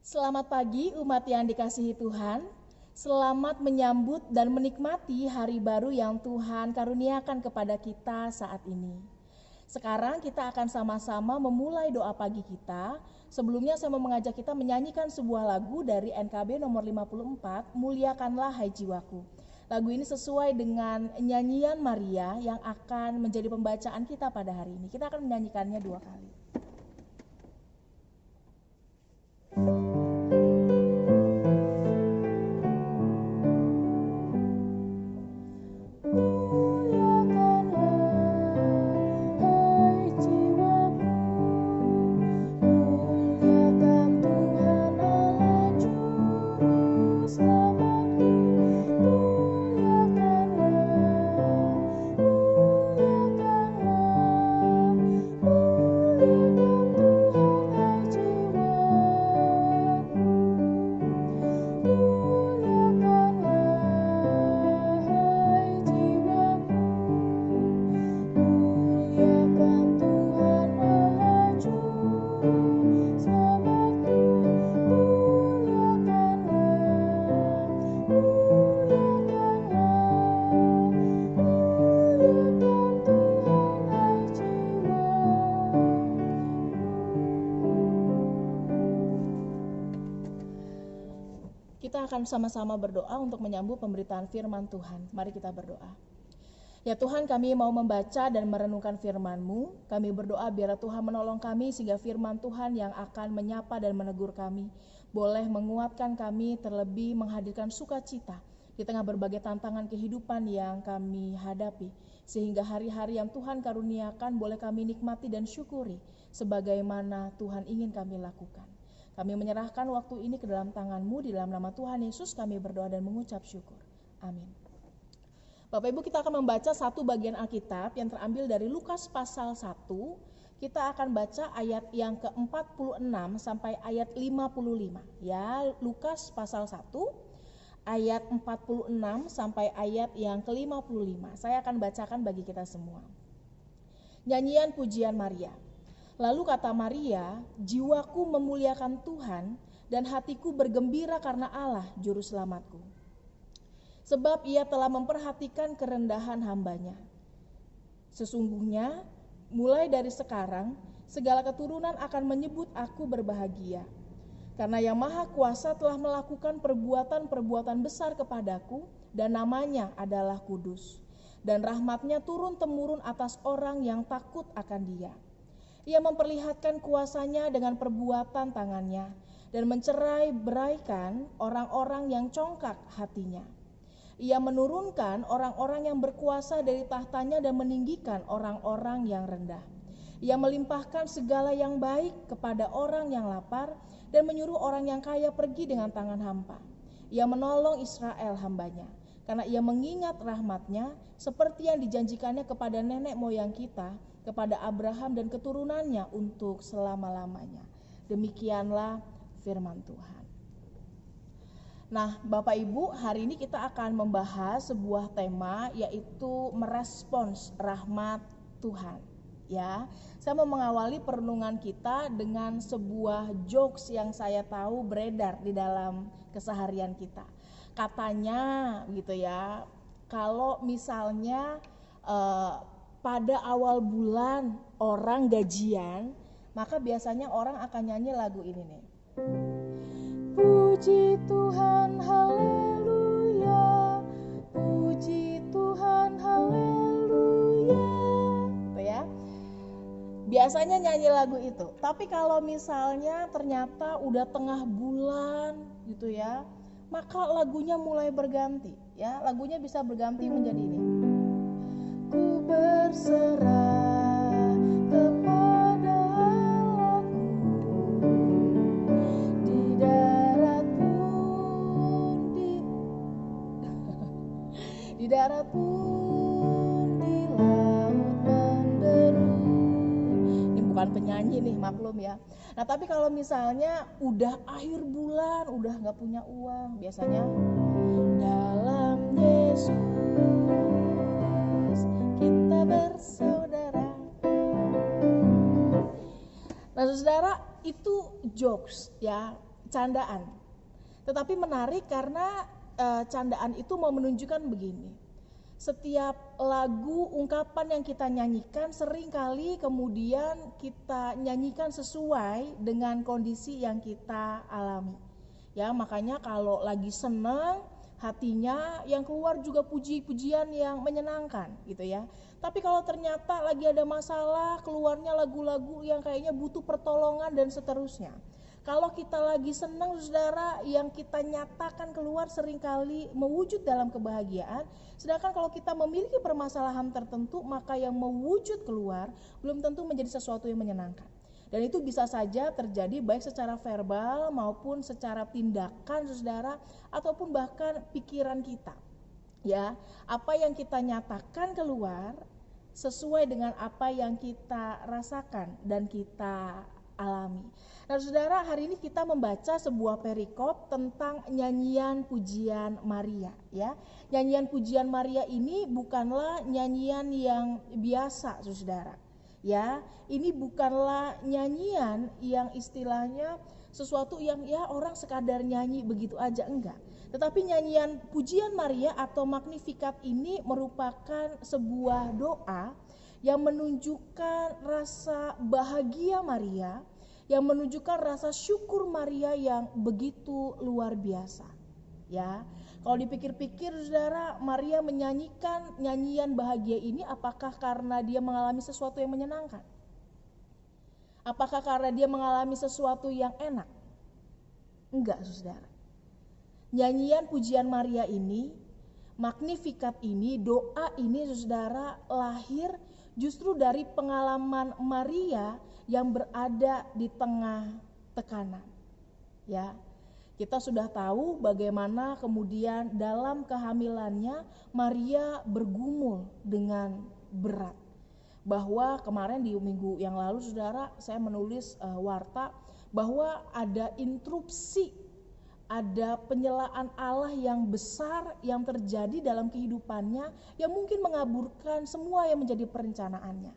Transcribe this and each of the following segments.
Selamat pagi umat yang dikasihi Tuhan. Selamat menyambut dan menikmati hari baru yang Tuhan karuniakan kepada kita saat ini. Sekarang kita akan sama-sama memulai doa pagi kita. Sebelumnya saya mau mengajak kita menyanyikan sebuah lagu dari NKB nomor 54, Muliakanlah Hai Jiwaku. Lagu ini sesuai dengan nyanyian Maria yang akan menjadi pembacaan kita pada hari ini. Kita akan menyanyikannya 2 kali. Kita akan sama-sama berdoa untuk menyambut pemberitaan firman Tuhan. Mari kita berdoa. Ya Tuhan, kami mau membaca dan merenungkan firman-Mu. Kami berdoa biar Tuhan menolong kami sehingga firman Tuhan yang akan menyapa dan menegur kami boleh menguatkan kami, terlebih menghadirkan sukacita di tengah berbagai tantangan kehidupan yang kami hadapi. Sehingga hari-hari yang Tuhan karuniakan boleh kami nikmati dan syukuri sebagaimana Tuhan ingin kami lakukan. Kami menyerahkan waktu ini ke dalam tangan-Mu, di dalam nama Tuhan Yesus kami berdoa dan mengucap syukur. Amin. Bapak Ibu, kita akan membaca satu bagian Alkitab yang terambil dari Lukas pasal 1. Kita akan baca ayat yang ke-46 sampai ayat 55. Ya, Lukas pasal 1 ayat 46 sampai ayat yang ke-55. Saya akan bacakan bagi kita semua. Nyanyian pujian Maria. Lalu kata Maria, jiwaku memuliakan Tuhan dan hatiku bergembira karena Allah juru selamatku. Sebab ia telah memperhatikan kerendahan hambanya. Sesungguhnya mulai dari sekarang segala keturunan akan menyebut aku berbahagia. Karena yang Maha Kuasa telah melakukan perbuatan-perbuatan besar kepadaku dan namanya adalah kudus. Dan rahmatnya turun-temurun atas orang yang takut akan Dia. Ia memperlihatkan kuasanya dengan perbuatan tangannya dan mencerai-beraikan orang-orang yang congkak hatinya. Ia menurunkan orang-orang yang berkuasa dari tahtanya dan meninggikan orang-orang yang rendah. Ia melimpahkan segala yang baik kepada orang yang lapar dan menyuruh orang yang kaya pergi dengan tangan hampa. Ia menolong Israel hambanya karena ia mengingat rahmatnya seperti yang dijanjikannya kepada nenek moyang kita, kepada Abraham dan keturunannya untuk selama-lamanya. Demikianlah firman Tuhan. Nah, Bapak Ibu, hari ini kita akan membahas sebuah tema, yaitu merespons rahmat Tuhan. Ya, saya mau mengawali perenungan kita dengan sebuah jokes yang saya tahu beredar di dalam keseharian kita. Katanya gitu ya, kalau misalnya pada awal bulan orang gajian, maka biasanya orang akan nyanyi lagu ini nih. Puji Tuhan, haleluya. Puji Tuhan, haleluya. Tuh ya. Biasanya nyanyi lagu itu. Tapi kalau misalnya ternyata udah tengah bulan gitu ya, maka lagunya mulai berganti ya. Lagunya bisa berganti menjadi ini. Ku berserah kepada Allahku, di darat pun di darat pun di laut menderu. Ini bukan penyanyi nih, maklum ya. Nah, tapi kalau misalnya udah akhir bulan, udah nggak punya uang, biasanya dalam Yesus kita bersaudara. Nah, saudara, itu jokes ya. candaan. Tetapi menarik karena candaan itu mau menunjukkan begini. Setiap lagu, ungkapan yang kita nyanyikan seringkali kemudian kita nyanyikan sesuai dengan kondisi yang kita alami. Ya, makanya kalau lagi senang, hatinya yang keluar juga puji-pujian yang menyenangkan gitu ya. Tapi kalau ternyata lagi ada masalah, keluarnya lagu-lagu yang kayaknya butuh pertolongan dan seterusnya. Kalau kita lagi senang, saudara, yang kita nyatakan keluar seringkali mewujud dalam kebahagiaan. Sedangkan kalau kita memiliki permasalahan tertentu, maka yang mewujud keluar belum tentu menjadi sesuatu yang menyenangkan. Dan itu bisa saja terjadi baik secara verbal maupun secara tindakan, saudara, ataupun bahkan pikiran kita. Ya, apa yang kita nyatakan keluar sesuai dengan apa yang kita rasakan dan kita alami. Nah, saudara, hari ini kita membaca sebuah perikop tentang nyanyian pujian Maria, ya. Nyanyian pujian Maria ini bukanlah nyanyian yang biasa, saudara. Ya, ini bukanlah nyanyian yang istilahnya sesuatu yang ya orang sekadar nyanyi begitu aja, enggak. Tetapi nyanyian pujian Maria atau Magnificat ini merupakan sebuah doa yang menunjukkan rasa bahagia Maria, yang menunjukkan rasa syukur Maria yang begitu luar biasa. Ya, kalau dipikir-pikir, saudara, Maria menyanyikan nyanyian bahagia ini apakah karena dia mengalami sesuatu yang menyenangkan? Apakah karena dia mengalami sesuatu yang enak? Enggak, saudara. Nyanyian pujian Maria ini, Magnificat ini, doa ini, saudara, lahir justru dari pengalaman Maria yang berada di tengah tekanan. Ya, kita sudah tahu bagaimana kemudian dalam kehamilannya Maria bergumul dengan berat. Bahwa kemarin di minggu yang lalu, saudara, saya menulis warta bahwa ada interupsi, ada penyelaan Allah yang besar yang terjadi dalam kehidupannya yang mungkin mengaburkan semua yang menjadi perencanaannya.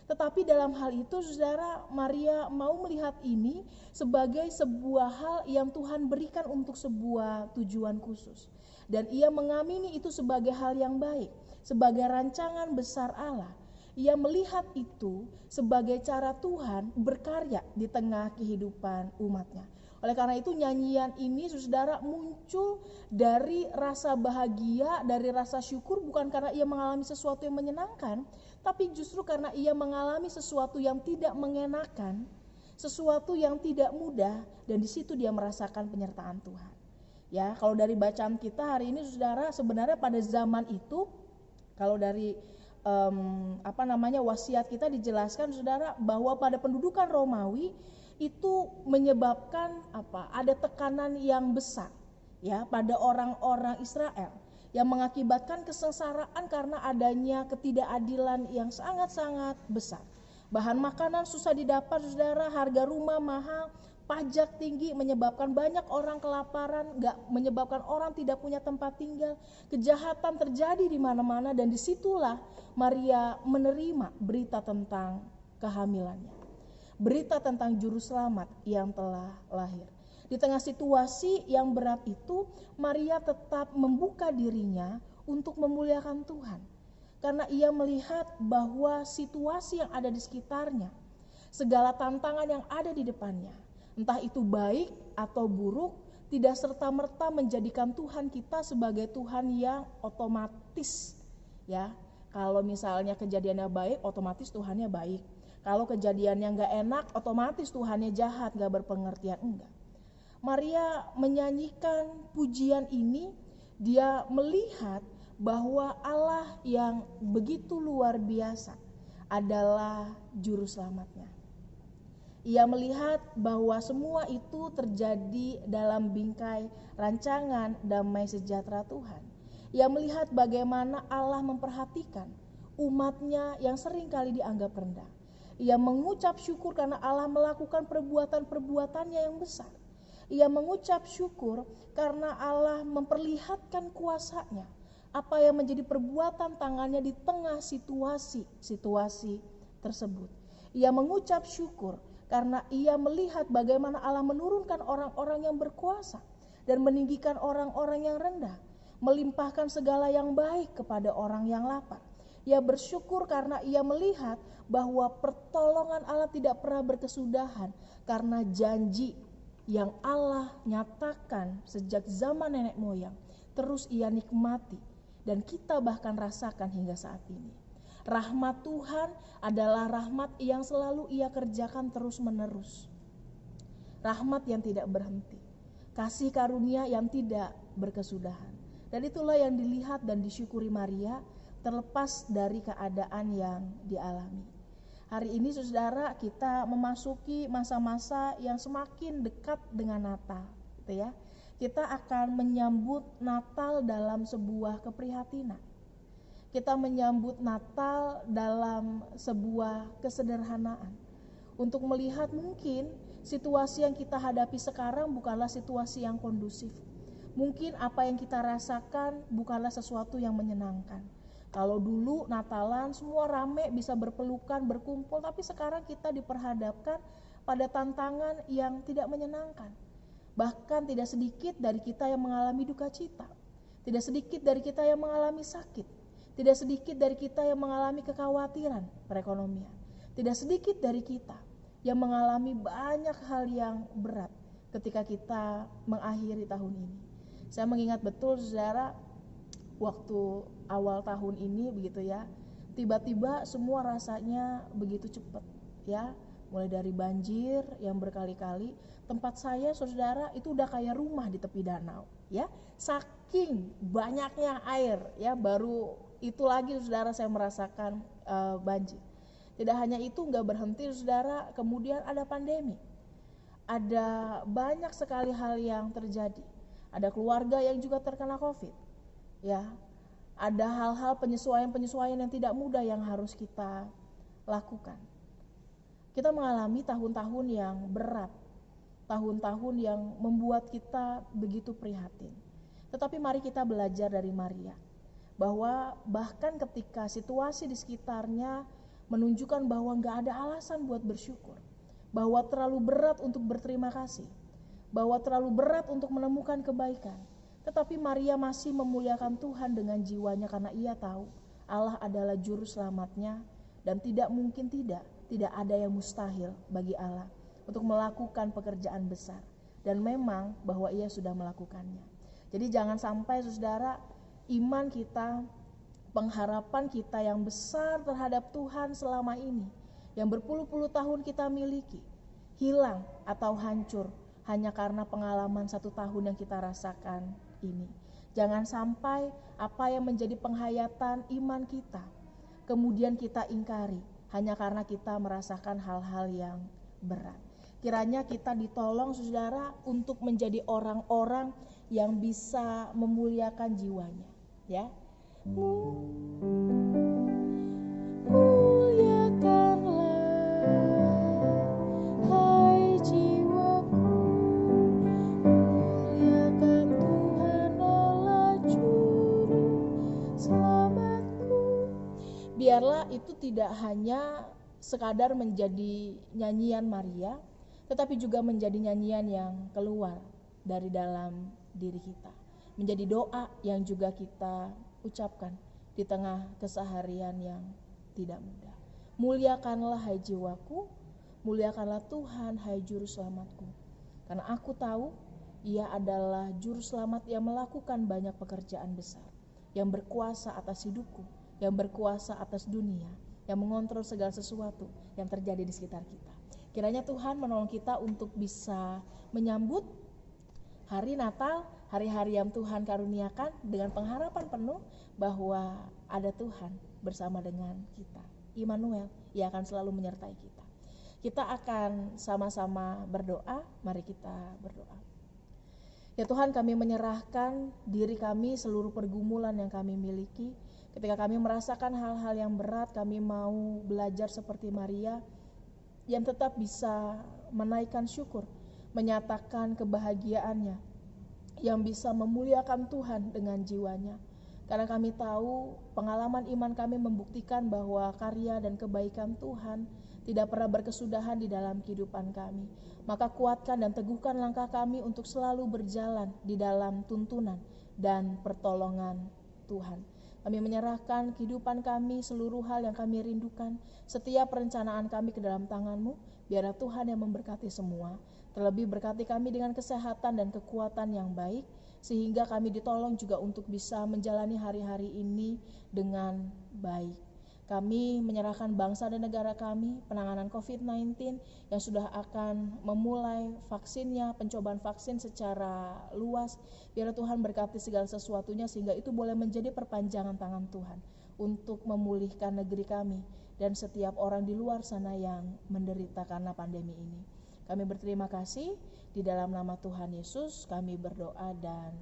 Tetapi dalam hal itu, saudara, Maria mau melihat ini sebagai sebuah hal yang Tuhan berikan untuk sebuah tujuan khusus. Dan ia mengamini itu sebagai hal yang baik, sebagai rancangan besar Allah. Ia melihat itu sebagai cara Tuhan berkarya di tengah kehidupan umatnya. Oleh karena itu nyanyian ini, saudara, muncul dari rasa bahagia, dari rasa syukur, bukan karena ia mengalami sesuatu yang menyenangkan, tapi justru karena ia mengalami sesuatu yang tidak mengenakan, sesuatu yang tidak mudah, dan di situ dia merasakan penyertaan Tuhan. Ya, kalau dari bacaan kita hari ini, saudara, sebenarnya pada zaman itu, kalau dari wasiat kita dijelaskan, saudara, bahwa pada pendudukan Romawi itu menyebabkan ada tekanan yang besar ya pada orang-orang Israel yang mengakibatkan kesengsaraan karena adanya ketidakadilan yang sangat-sangat besar. Bahan makanan susah didapat, saudara, harga rumah mahal, pajak tinggi menyebabkan banyak orang kelaparan, menyebabkan orang tidak punya tempat tinggal, kejahatan terjadi di mana-mana, dan disitulah Maria menerima berita tentang kehamilannya. Berita tentang juru selamat yang telah lahir. Di tengah situasi yang berat itu, Maria tetap membuka dirinya untuk memuliakan Tuhan. Karena ia melihat bahwa situasi yang ada di sekitarnya, segala tantangan yang ada di depannya, entah itu baik atau buruk, tidak serta-merta menjadikan Tuhan kita sebagai Tuhan yang otomatis. Ya, kalau misalnya kejadiannya baik, otomatis Tuhannya baik. Kalau kejadiannya gak enak, otomatis Tuhannya jahat, gak berpengertian, enggak. Maria menyanyikan pujian ini, dia melihat bahwa Allah yang begitu luar biasa adalah juru selamatnya. Ia melihat bahwa semua itu terjadi dalam bingkai rancangan damai sejahtera Tuhan. Ia melihat bagaimana Allah memperhatikan umatnya yang seringkali dianggap rendah. Ia mengucap syukur karena Allah melakukan perbuatan-perbuatannya yang besar. Ia mengucap syukur karena Allah memperlihatkan kuasanya, apa yang menjadi perbuatan tangannya di tengah situasi tersebut. Ia mengucap syukur karena ia melihat bagaimana Allah menurunkan orang-orang yang berkuasa dan meninggikan orang-orang yang rendah, melimpahkan segala yang baik kepada orang yang lapar. Ia bersyukur karena ia melihat bahwa pertolongan Allah tidak pernah berkesudahan, karena janji yang Allah nyatakan sejak zaman nenek moyang terus ia nikmati dan kita bahkan rasakan hingga saat ini. Rahmat Tuhan adalah rahmat yang selalu ia kerjakan terus menerus. Rahmat yang tidak berhenti. Kasih karunia yang tidak berkesudahan. Dan itulah yang dilihat dan disyukuri Maria terlepas dari keadaan yang dialami. Hari ini saudara, kita memasuki masa-masa yang semakin dekat dengan Natal, gitu ya. Kita akan menyambut Natal dalam sebuah keprihatinan. Kita menyambut Natal dalam sebuah kesederhanaan. Untuk melihat mungkin situasi yang kita hadapi sekarang bukanlah situasi yang kondusif. Mungkin apa yang kita rasakan bukanlah sesuatu yang menyenangkan. Kalau dulu Natalan semua rame bisa berpelukan, berkumpul, tapi sekarang kita diperhadapkan pada tantangan yang tidak menyenangkan. Bahkan tidak sedikit dari kita yang mengalami duka cita. Tidak sedikit dari kita yang mengalami sakit. Tidak sedikit dari kita yang mengalami kekhawatiran perekonomian. Tidak sedikit dari kita yang mengalami banyak hal yang berat ketika kita mengakhiri tahun ini. Saya mengingat betul saudara, waktu awal tahun ini begitu ya, tiba-tiba semua rasanya begitu cepat ya. Mulai dari banjir yang berkali-kali, tempat saya saudara itu udah kayak rumah di tepi danau ya. Saking banyaknya air ya, baru itu lagi saudara saya merasakan banjir. Tidak hanya itu, nggak berhenti saudara, kemudian ada pandemi. Ada banyak sekali hal yang terjadi. Ada keluarga yang juga terkena COVID. Ya, ada hal-hal penyesuaian yang tidak mudah yang harus kita lakukan. Kita mengalami tahun-tahun yang berat, tahun-tahun yang membuat kita begitu prihatin. Tetapi mari kita belajar dari Maria, bahwa bahkan ketika situasi di sekitarnya menunjukkan bahwa gak ada alasan buat bersyukur, bahwa terlalu berat untuk berterima kasih, bahwa terlalu berat untuk menemukan kebaikan, tetapi Maria masih memuliakan Tuhan dengan jiwanya karena ia tahu Allah adalah juru selamatnya dan tidak mungkin tidak ada yang mustahil bagi Allah untuk melakukan pekerjaan besar, dan memang bahwa ia sudah melakukannya. Jadi jangan sampai saudara, iman kita, pengharapan kita yang besar terhadap Tuhan selama ini, yang berpuluh-puluh tahun kita miliki, hilang atau hancur hanya karena pengalaman 1 tahun yang kita rasakan ini. Jangan sampai apa yang menjadi penghayatan iman kita kemudian kita ingkari hanya karena kita merasakan hal-hal yang berat. Kiranya kita ditolong saudara untuk menjadi orang-orang yang bisa memuliakan jiwanya, ya. Muliakanlah, hai jiwaku, muliakan Tuhan Allah juru selamatku. Biarlah itu tidak hanya sekadar menjadi nyanyian Maria, tetapi juga menjadi nyanyian yang keluar dari dalam diri kita, menjadi doa yang juga kita ucapkan di tengah keseharian yang tidak mudah. Muliakanlah hai jiwaku, muliakanlah Tuhan hai juru selamatku, karena aku tahu ia adalah juru selamat yang melakukan banyak pekerjaan besar, yang berkuasa atas hidupku, yang berkuasa atas dunia, yang mengontrol segala sesuatu yang terjadi di sekitar kita. Kiranya Tuhan menolong kita untuk bisa menyambut hari Natal, hari-hari yang Tuhan karuniakan dengan pengharapan penuh bahwa ada Tuhan bersama dengan kita. Immanuel, Ia akan selalu menyertai kita. Kita akan sama-sama berdoa, mari kita berdoa. Ya Tuhan, kami menyerahkan diri kami, seluruh pergumulan yang kami miliki. Ketika kami merasakan hal-hal yang berat, kami mau belajar seperti Maria yang tetap bisa menaikkan syukur, menyatakan kebahagiaannya, yang bisa memuliakan Tuhan dengan jiwanya. Karena kami tahu pengalaman iman kami membuktikan bahwa karya dan kebaikan Tuhan tidak pernah berkesudahan di dalam kehidupan kami. Maka kuatkan dan teguhkan langkah kami untuk selalu berjalan di dalam tuntunan dan pertolongan Tuhan. Kami menyerahkan kehidupan kami, seluruh hal yang kami rindukan, setiap perencanaan kami ke dalam tangan-Mu, biarlah Tuhan yang memberkati semua. Terlebih berkati kami dengan kesehatan dan kekuatan yang baik, sehingga kami ditolong juga untuk bisa menjalani hari-hari ini dengan baik. Kami menyerahkan bangsa dan negara kami, penanganan COVID-19 yang sudah akan memulai vaksinnya, pencobaan vaksin secara luas. Biar Tuhan berkati segala sesuatunya sehingga itu boleh menjadi perpanjangan tangan Tuhan untuk memulihkan negeri kami dan setiap orang di luar sana yang menderita karena pandemi ini. Kami berterima kasih, di dalam nama Tuhan Yesus kami berdoa dan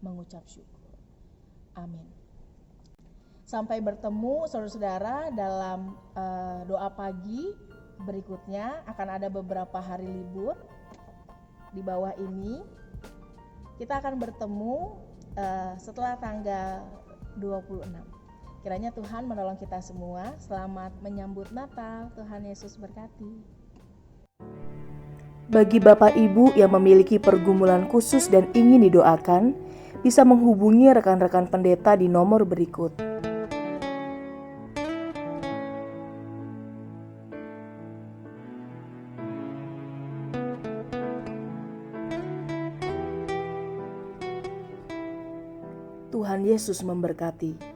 mengucap syukur. Amin. Sampai bertemu saudara-saudara dalam doa pagi berikutnya. Akan ada beberapa hari libur di bawah ini. Kita akan bertemu setelah tanggal 26. Kiranya Tuhan menolong kita semua. Selamat menyambut Natal. Tuhan Yesus berkati. Bagi Bapak Ibu yang memiliki pergumulan khusus dan ingin didoakan, bisa menghubungi rekan-rekan pendeta di nomor berikut. Tuhan Yesus memberkati.